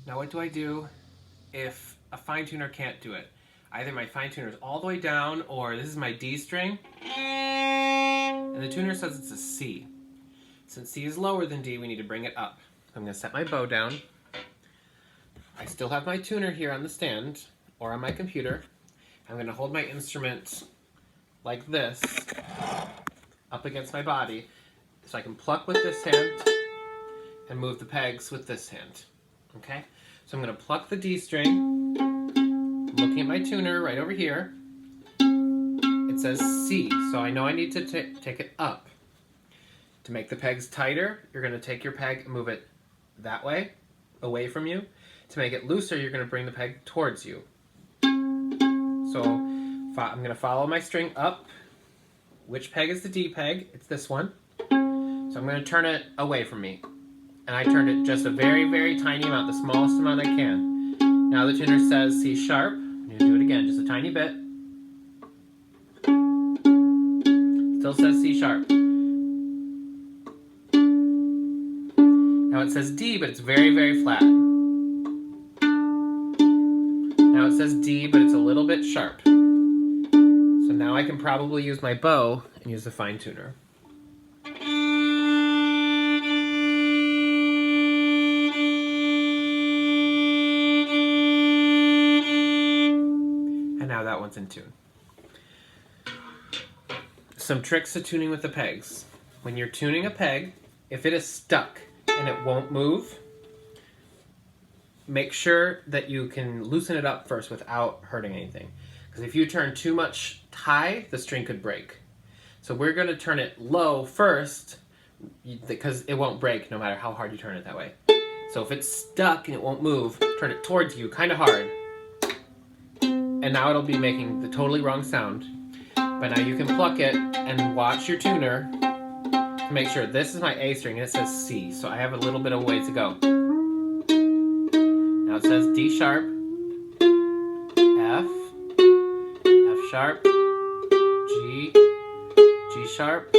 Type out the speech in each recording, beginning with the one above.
Now what do I do if a fine tuner can't do it? Either my fine tuner is all the way down, or this is my D string, and the tuner says it's a C. Since C is lower than D, we need to bring it up. I'm going to set my bow down. I still have my tuner here on the stand, or on my computer. I'm going to hold my instrument like this, up against my body, so I can pluck with this hand and move the pegs with this hand. Okay? So I'm going to pluck the D string. I'm looking at my tuner right over here. It says C, so I know I need to take it up. To make the pegs tighter, you're going to take your peg and move it that way, away from you. To make it looser, you're going to bring the peg towards you. So I'm going to follow my string up. Which peg is the D peg? It's this one. So I'm going to turn it away from me. And I turned it just a very, very tiny amount, the smallest amount I can. Now the tuner says C sharp. I'm going to do it again, just a tiny bit. Still says C sharp. Now it says D, but it's very, very flat. Now it says D, but it's a little bit sharp. So now I can probably use my bow and use the fine tuner. And now that one's in tune. Some tricks to tuning with the pegs. When you're tuning a peg, if it is stuck and it won't move, make sure that you can loosen it up first without hurting anything. Because if you turn too much high, the string could break. So we're going to turn it low first, because it won't break no matter how hard you turn it that way. So if it's stuck and it won't move, turn it towards you kind of hard. And now it'll be making the totally wrong sound. But now you can pluck it and watch your tuner to make sure. This is my A string and it says C, so I have a little bit of way to go. Now it says D sharp, F, F sharp, G, G sharp.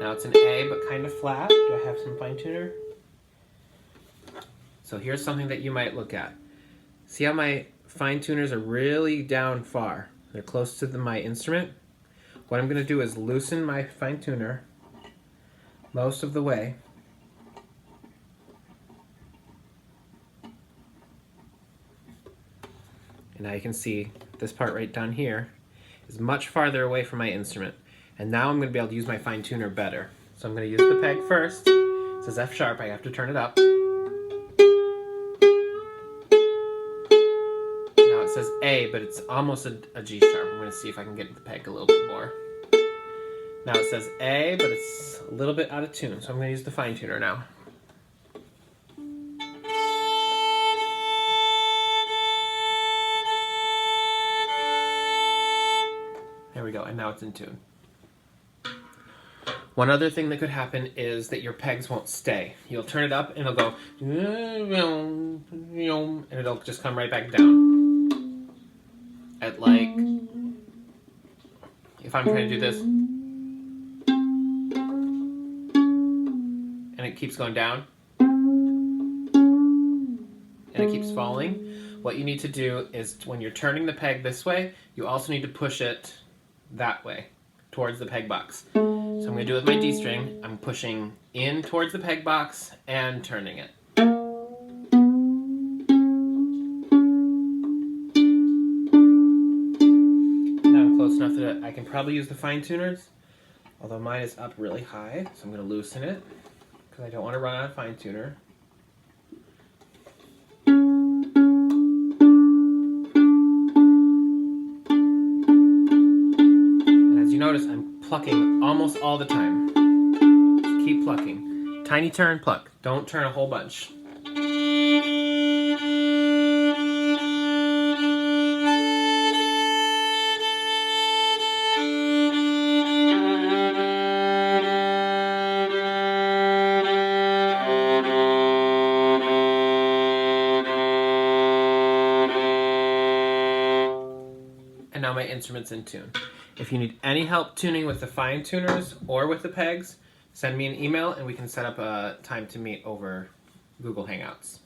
Now it's an A but kind of flat. Do I have some fine tuner? So here's something that you might look at. See how my fine tuners are really down far? They're close to my instrument. What I'm going to do is loosen my fine tuner most of the way. And now you can see this part right down here is much farther away from my instrument. And now I'm going to be able to use my fine tuner better. So I'm going to use the peg first. It says F sharp, I have to turn it up. It says A, but it's almost a G sharp. I'm going to see if I can get the peg a little bit more. Now it says A, but it's a little bit out of tune, so I'm going to use the fine tuner now. There we go, and now it's in tune. One other thing that could happen is that your pegs won't stay. You'll turn it up and it'll go, and it'll just come right back down. At like, if I'm trying to do this, and it keeps going down, and it keeps falling, what you need to do is when you're turning the peg this way, you also need to push it that way, towards the peg box. So I'm going to do it with my D string. I'm pushing in towards the peg box and turning it. Enough that I can probably use the fine tuners, although mine is up really high, so I'm going to loosen it because I don't want to run out of fine tuner. And as you notice, I'm plucking almost all the time. Just keep plucking. Tiny turn, pluck. Don't turn a whole bunch. Now my instrument's in tune. If you need any help tuning with the fine tuners or with the pegs, send me an email and we can set up a time to meet over Google Hangouts.